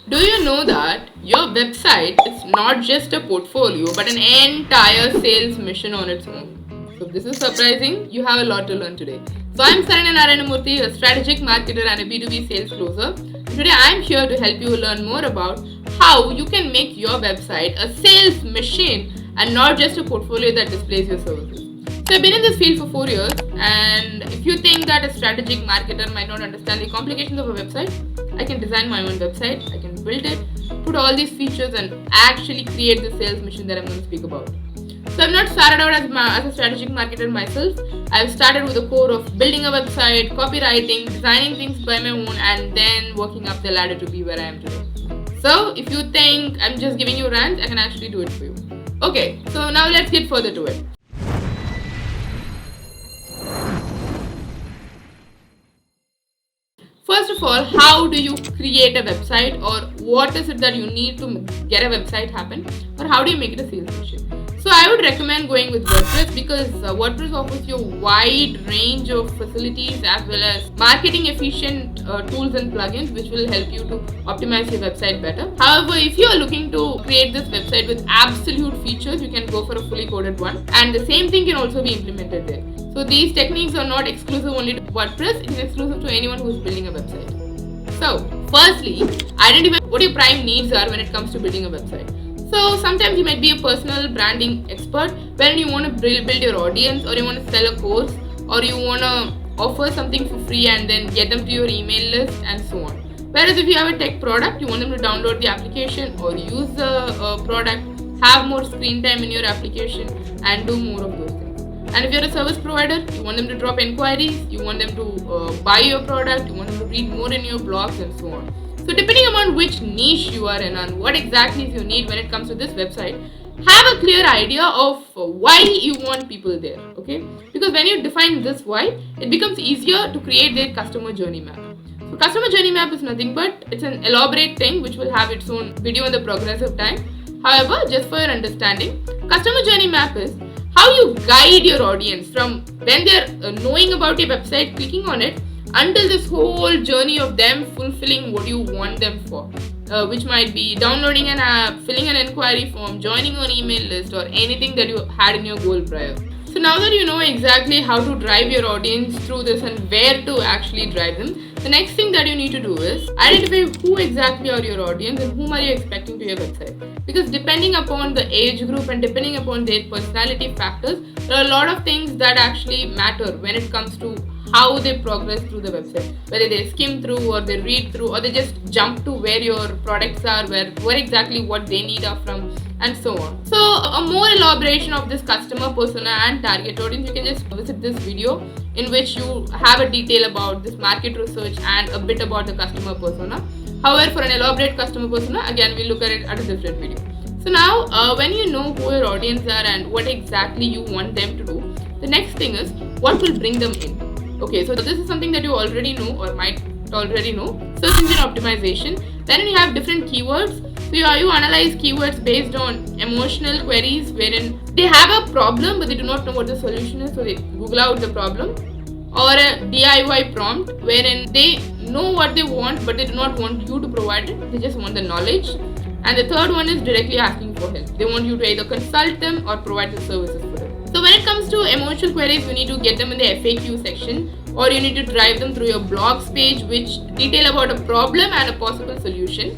Do you know that your website is not just a portfolio but an entire sales mission on its own? So, if this is surprising, you have a lot to learn today. So, I'm Saranya Moorthy, a strategic marketer and a B2B sales closer. Today, I'm here to help you learn more about how you can make your website a sales machine and not just a portfolio that displays your services. So I've been in this field for 4 years, and if you think that a strategic marketer might not understand the complications of a website, I can design my own website, I can build it, put all these features and actually create the sales mission that I'm going to speak about. So I've not started out as a strategic marketer myself. I've started with the core of building a website, copywriting, designing things by my own, and then working up the ladder to be where I am today. So if you think I'm just giving you rants, I can actually do it for you. Okay, so now let's get further to it. First of all, how do you create a website, or what is it that you need to get a website happen, or how do you make it a sales machine? So I would recommend going with WordPress because WordPress offers you a wide range of facilities as well as marketing efficient tools and plugins which will help you to optimize your website better. However, if you are looking to create this website with absolute features, you can go for a fully coded one, and the same thing can also be implemented there. So these techniques are not exclusive only to WordPress, it is exclusive to anyone who is building a website. So, firstly, identify what your prime needs are when it comes to building a website. So sometimes you might be a personal branding expert when you want to build your audience, or you want to sell a course, or you want to offer something for free and then get them to your email list and so on. Whereas if you have a tech product, you want them to download the application or use the product, have more screen time in your application and do more of those things. And if you're a service provider, you want them to drop inquiries, you want them to buy your product, you want them to read more in your blogs and so on. So depending upon which niche you are in and what exactly is your need when it comes to this website, have a clear idea of why you want people there, okay? Because when you define this why, it becomes easier to create their customer journey map. So customer journey map is nothing but it's an elaborate thing which will have its own video in the progressive time. However, just for your understanding, customer journey map is how you guide your audience from when they're knowing about your website, clicking on it, until this whole journey of them fulfilling what you want them for, which might be downloading an app, filling an inquiry form, joining your email list, or anything that you had in your goal prior. So now that you know exactly how to drive your audience through this and where to actually drive them, the next thing that you need to do is identify who exactly are your audience and whom are you expecting to your website. Because depending upon the age group and depending upon their personality factors, there are a lot of things that actually matter when it comes to how they progress through the website. Whether they skim through or they read through or they just jump to where your products are, where exactly what they need are from, and so on. So a more elaboration of this customer persona and target audience, you can just visit this video in which you have a detail about this market research and a bit about the customer persona. However, for an elaborate customer persona, again we'll look at it at a different video. So now when you know who your audience are and what exactly you want them to do, the next thing is what will bring them in. Okay, so this is something that you already know or might already know. Search engine optimization. Then you have different keywords. So you analyze keywords based on emotional queries wherein they have a problem but they do not know what the solution is, so they Google out the problem. Or a DIY prompt wherein they know what they want but they do not want you to provide it, they just want the knowledge. And the third one is directly asking for help. They want you to either consult them or provide the services for them. So when it comes to emotional queries, you need to get them in the FAQ section, or you need to drive them through your blogs page which detail about a problem and a possible solution.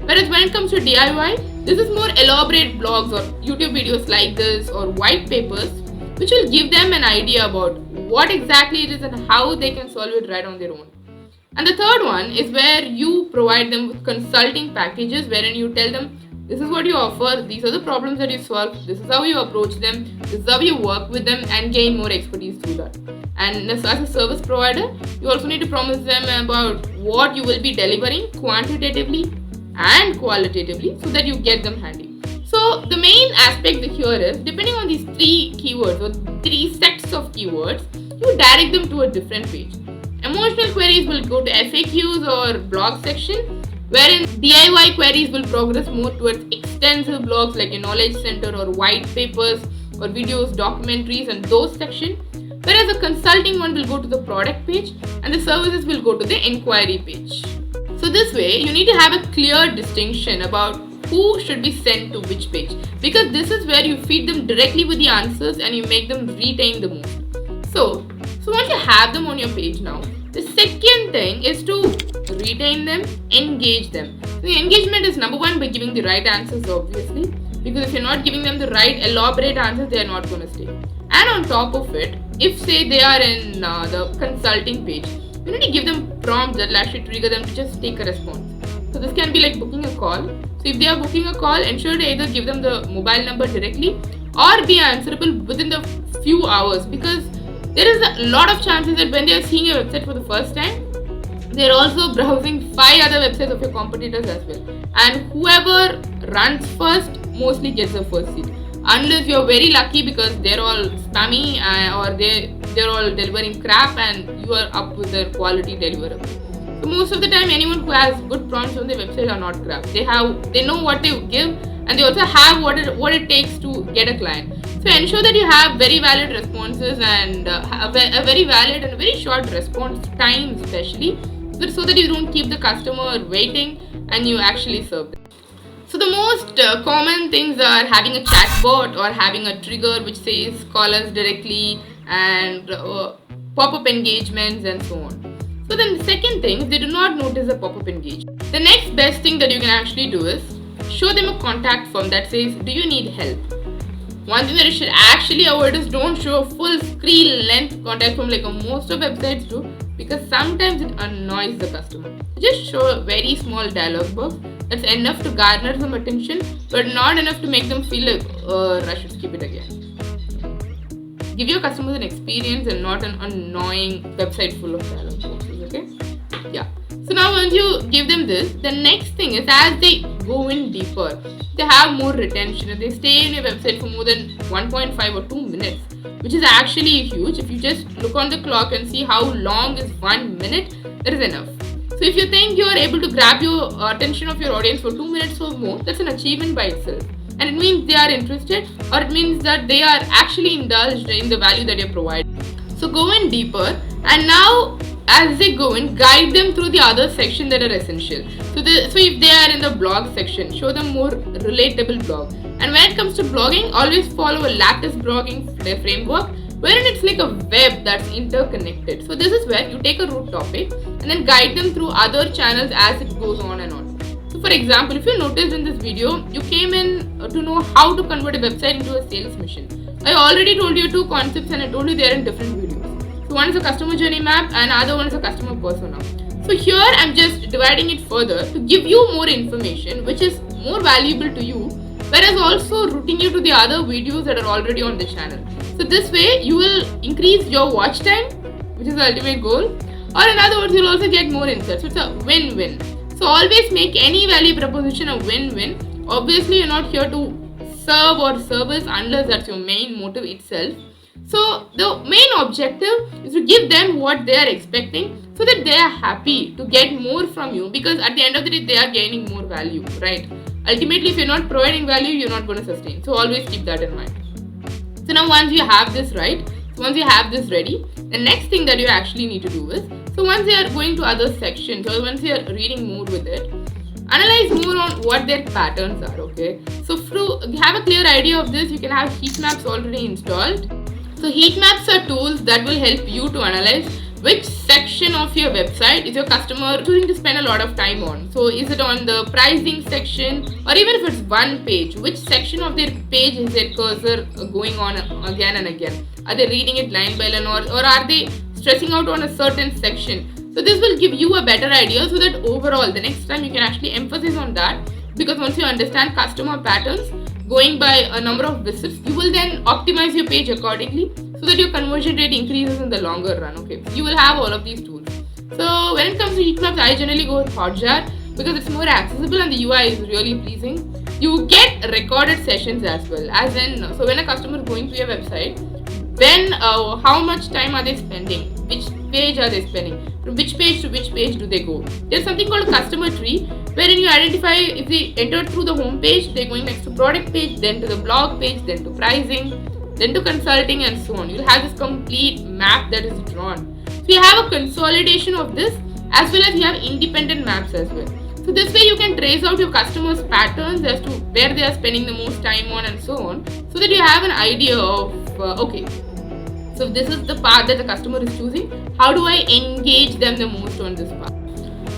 Whereas when it comes to DIY, this is more elaborate blogs or YouTube videos like this or white papers which will give them an idea about what exactly it is and how they can solve it right on their own. And the third one is where you provide them with consulting packages wherein you tell them this is what you offer, these are the problems that you solve, this is how you approach them, this is how you work with them and gain more expertise through that. And as a service provider, you also need to promise them about what you will be delivering quantitatively and qualitatively so that you get them handy. So the main aspect here is, depending on these three keywords or three sets of keywords, you direct them to a different page. Emotional queries will go to FAQs or blog section, wherein DIY queries will progress more towards extensive blogs like a knowledge center or white papers or videos, documentaries and those sections. Whereas the consulting one will go to the product page and the services will go to the inquiry page. So So this way, you need to have a clear distinction about who should be sent to which page, because this is where you feed them directly with the answers and you make them retain the most. So once you have them on your page now, the second thing is to retain them, engage them. So the engagement is number one by giving the right answers, obviously, because if you're not giving them the right elaborate answers, they are not going to stay. And on top of it, if say they are in the consulting page, you need to give them prompts that will actually trigger them to just take a response. So this can be like booking a call. So if they are booking a call, ensure to either give them the mobile number directly or be answerable within the few hours, because there is a lot of chances that when they are seeing your website for the first time, they are also browsing 5 other websites of your competitors as well. And whoever runs first mostly gets the first seat. Unless you're very lucky because they're all spammy or they're all delivering crap and you are up with their quality deliverable. So most of the time, anyone who has good prompts on their website are not crap. They know what they give, and they also have what it takes to get a client. So ensure that you have very valid responses and a very valid and very short response time, especially so that you don't keep the customer waiting and you actually serve them. So the most common things are having a chatbot or having a trigger which says call us directly, and pop-up engagements and so on. So then the second thing, if they do not notice a pop-up engagement, the next best thing that you can actually do is show them a contact form that says, do you need help? One thing that you should actually avoid is don't show a full screen length contact form like most of websites do, because sometimes it annoys the customer. Just show a very small dialog box that's enough to garner some attention, but not enough to make them feel like, I should skip it again. Give your customers an experience and not an annoying website full of dialog boxes, okay? Yeah. So now once you give them this, the next thing is as they go in deeper, they have more retention. If they stay in your website for more than 1.5 or 2 minutes, which is actually huge. If you just look on the clock and see how long is 1 minute, that is enough. So if you think you are able to grab your attention of your audience for 2 minutes or more, that's an achievement by itself. And it means they are interested, or it means that they are actually indulged in the value that you're providing. So go in deeper, and now as they go in, guide them through the other section that are essential. So if they are in the blog section, show them more relatable blog. And when it comes to blogging, always follow a lattice blogging framework, wherein it's like a web that's interconnected. So this is where you take a root topic and then guide them through other channels as it goes on and on. So for example, if you noticed in this video, you came in to know how to convert a website into a sales mission. I already told you 2 concepts and I told you they are in different videos. So one is a customer journey map and other one is a customer persona. So here I'm just dividing it further to give you more information which is more valuable to you, whereas also routing you to the other videos that are already on the channel. So this way you will increase your watch time, which is the ultimate goal, or in other words you'll also get more insights. So it's a win-win. So always make any value proposition a win-win. Obviously you're not here to serve or service unless that's your main motive itself. So the main objective is to give them what they are expecting so that they are happy to get more from you, because at the end of the day they are gaining more value, right? Ultimately, if you're not providing value, you're not going to sustain. So always keep that in mind. So now once you have this right, so once you have this ready, the next thing that you actually need to do is, so once you are going to other sections or once you are reading more with it, analyze more on what their patterns are, okay? So to have a clear idea of this, you can have heat maps already installed. So heat maps are tools that will help you to analyze which section of your website is your customer choosing to spend a lot of time on. So is it on the pricing section, or even if it's one page, which section of their page is their cursor going on again and again? Are they reading it line by line, or are they stressing out on a certain section? So this will give you a better idea so that overall the next time you can actually emphasize on that, because once you understand customer patterns going by a number of visits, you will then optimize your page accordingly so that your conversion rate increases in the longer run, okay? You will have all of these tools. So when it comes to heat maps, I generally go with Hotjar because it's more accessible and the UI is really pleasing. You get recorded sessions as well, as in, so when a customer is going to your website, when, how much time are they spending? Which page are they spending? From which page to which page do they go? There's something called a customer tree, wherein you identify if they entered through the home page, they're going next to product page, then to the blog page, then to pricing, then to consulting, and so on. You'll have this complete map that is drawn. So you have a consolidation of this as well as you have independent maps as well. So this way you can trace out your customers' patterns as to where they are spending the most time on and so on, so that you have an idea of okay, so this is the path that the customer is choosing. How do I engage them the most on this path?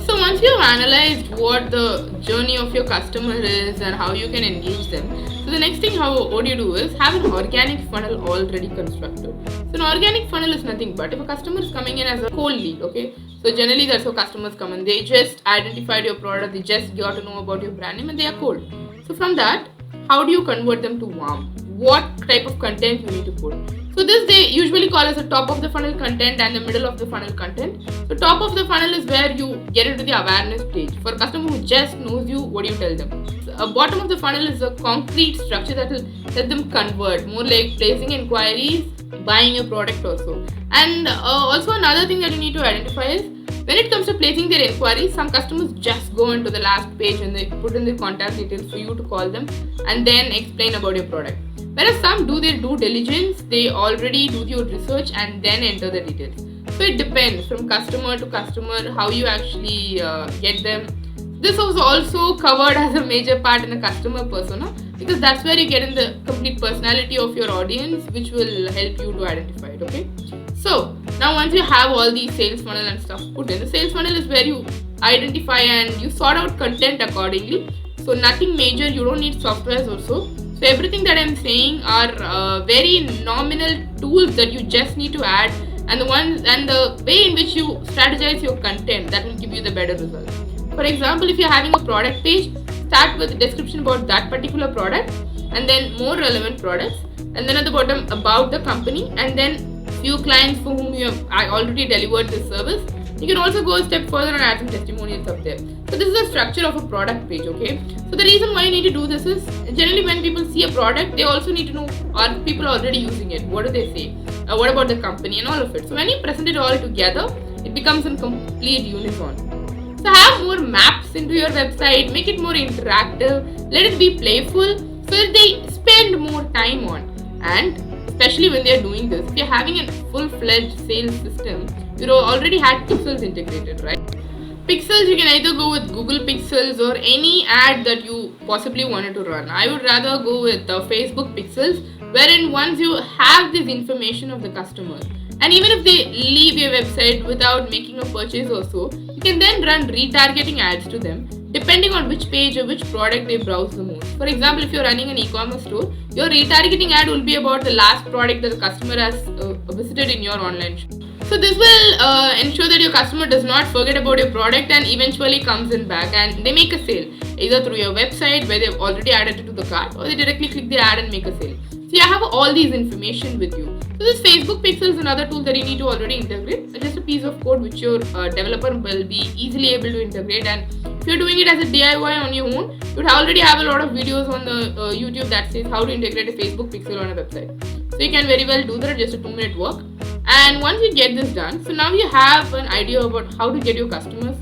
So once you have analyzed what the journey of your customer is and how you can engage them, so the next thing what you do is have an organic funnel already constructed. So an organic funnel is nothing but if a customer is coming in as a cold lead, okay? So generally that's how customers come in. They just identified your product, they just got to know about your brand name and they are cold. So from that, how do you convert them to warm? What type of content you need to put? So this they usually call as a top of the funnel content and the middle of the funnel content. So top of the funnel is where you get into the awareness stage. For a customer who just knows you, what do you tell them? So bottom of the funnel is a concrete structure that will let them convert, more like placing inquiries, buying a product also. And also another thing that you need to identify is when it comes to placing their inquiries, some customers just go into the last page and they put in their contact details for you to call them and then explain about your product. Whereas some do their due diligence, they already do your research and then enter the details. So it depends from customer to customer how you actually get them. This was also covered as a major part in the customer persona because that's where you get in the complete personality of your audience, which will help you to identify it, okay? So now once you have all these sales funnel and stuff put in, the sales funnel is where you identify and you sort out content accordingly. So nothing major, you don't need softwares also. So everything that I'm saying are very nominal tools that you just need to add, and the way in which you strategize your content that will give you the better results. For example, if you're having a product page, start with a description about that particular product and then more relevant products, and then at the bottom about the company, and then few clients for whom you have already delivered this service. You can also go a step further and add some testimonials up there. So this is the structure of a product page, okay? So the reason why you need to do this is generally when people see a product, they also need to know are people already using it? What do they say? What about the company and all of it? So when you present it all together, it becomes in complete unison. So have more maps into your website, make it more interactive, let it be playful so that they spend more time on. And especially when they are doing this, if you're having a full-fledged sales system, you already had pixels integrated, right? Pixels, you can either go with Google Pixels or any ad that you possibly wanted to run. I would rather go with Facebook Pixels, wherein once you have this information of the customer, and even if they leave your website without making a purchase or so, you can then run retargeting ads to them depending on which page or which product they browse the most. For example, if you're running an e-commerce store, your retargeting ad will be about the last product that the customer has visited in your online shop. So this will ensure that your customer does not forget about your product and eventually comes in back and they make a sale either through your website where they've already added it to the cart, or they directly click the ad and make a sale. So you have all these information with you. So this Facebook Pixel is another tool that you need to already integrate. It's just a piece of code which your developer will be easily able to integrate, and if you're doing it as a DIY on your own, you would already have a lot of videos on the YouTube that says how to integrate a Facebook Pixel on a website. So you can very well do that, just a 2-minute work. And once you get this done, so now you have an idea about how to get your customers,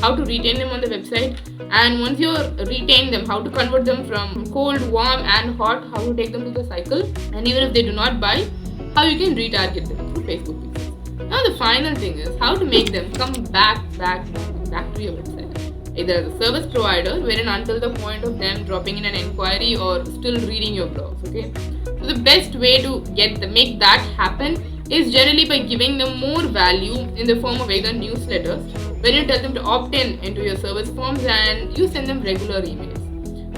how to retain them on the website, and once you retain them, how to convert them from cold, warm and hot, how to take them to the cycle, and even if they do not buy, how you can retarget them through Facebook Pixels. Now the final thing is how to make them come back to your website, either as a service provider, wherein until the point of them dropping in an inquiry or still reading your blogs, okay? So the best way to make that happen is generally by giving them more value in the form of either newsletters, when you tell them to opt in into your service forms and you send them regular emails.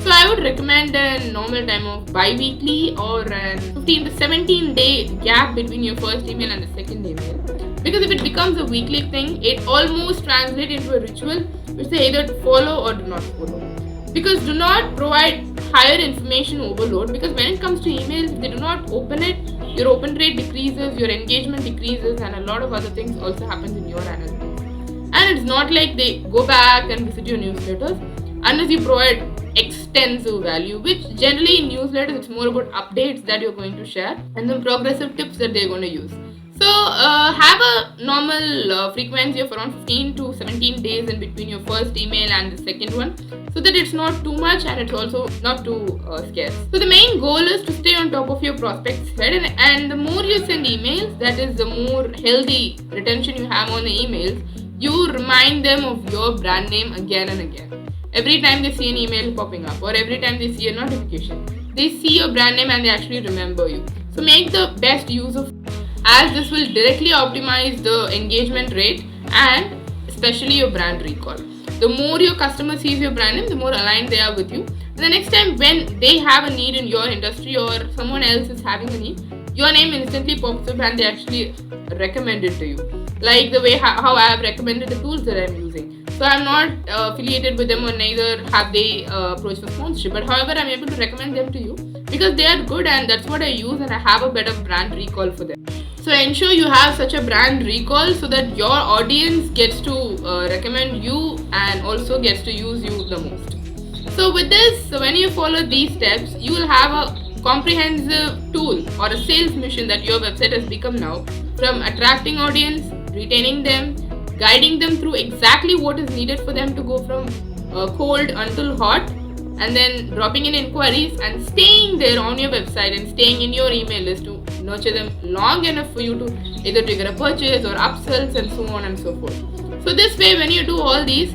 So I would recommend a normal time of bi-weekly or a 15 to 17 day gap between your first email and the second email. Because if it becomes a weekly thing, it almost translates into a ritual which they either follow or do not follow. Because do not provide higher information overload, because when it comes to emails, if they do not open it, your open rate decreases, your engagement decreases, and a lot of other things also happens in your analytics. And it's not like they go back and visit your newsletters unless you provide extensive value, which generally in newsletters it's more about updates that you're going to share and then progressive tips that they're going to use. So have a normal frequency of around 15 to 17 days in between your first email and the second one, so that it's not too much and it's also not too scarce. So the main goal is to stay on top of your prospects' head, and the more you send emails, that is the more healthy retention you have on the emails, you remind them of your brand name again and again. Every time they see an email popping up or every time they see a notification, they see your brand name and they actually remember you. So make the best use of, as this will directly optimize the engagement rate and especially your brand recall. The more your customer sees your brand name, the more aligned they are with you. And the next time when they have a need in your industry or someone else is having a need, your name instantly pops up and they actually recommend it to you. Like the way how I have recommended the tools that I'm using. So I'm not affiliated with them or neither have they approached for sponsorship. But however, I'm able to recommend them to you because they are good and that's what I use and I have a better brand recall for them. So ensure you have such a brand recall so that your audience gets to recommend you and also gets to use you the most. So with this, when you follow these steps, you will have a comprehensive tool or a sales mission that your website has become now, from attracting audience, retaining them, guiding them through exactly what is needed for them to go from cold until hot, and then dropping in inquiries and staying there on your website and staying in your email list to nurture them long enough for you to either trigger a purchase or upsells and so on and so forth. So this way, when you do all these,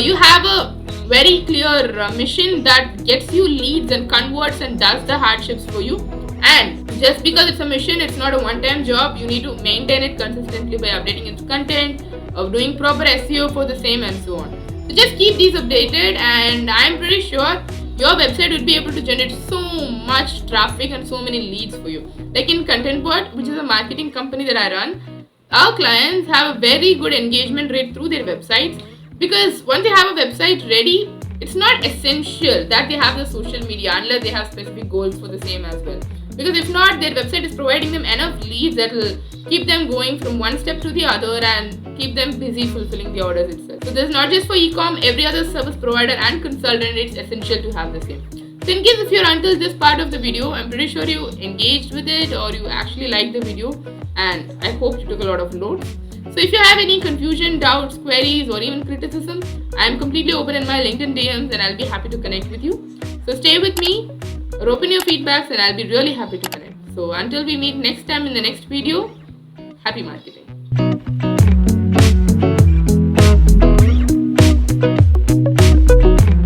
you have a very clear mission that gets you leads and converts and does the hardships for you. And just because it's a mission, it's not a one-time job. You need to maintain it consistently by updating its content, of doing proper SEO for the same and so on. So just keep these updated and I'm pretty sure your website will be able to generate so much traffic and so many leads for you. Like in ContentBot, which is a marketing company that I run, our clients have a very good engagement rate through their websites because once they have a website ready, it's not essential that they have the social media unless they have specific goals for the same as well. Because if not, their website is providing them enough leads that will keep them going from one step to the other and keep them busy fulfilling the orders itself. So this is not just for e-com, every other service provider and consultant, it's essential to have the same. So in case if you're until this part of the video, I'm pretty sure you engaged with it or you actually liked the video and I hope you took a lot of notes. So if you have any confusion, doubts, queries or even criticism, I'm completely open in my LinkedIn DMs and I'll be happy to connect with you. So stay with me or open your feedbacks and I'll be really happy to connect. So until we meet next time in the next video, happy marketing.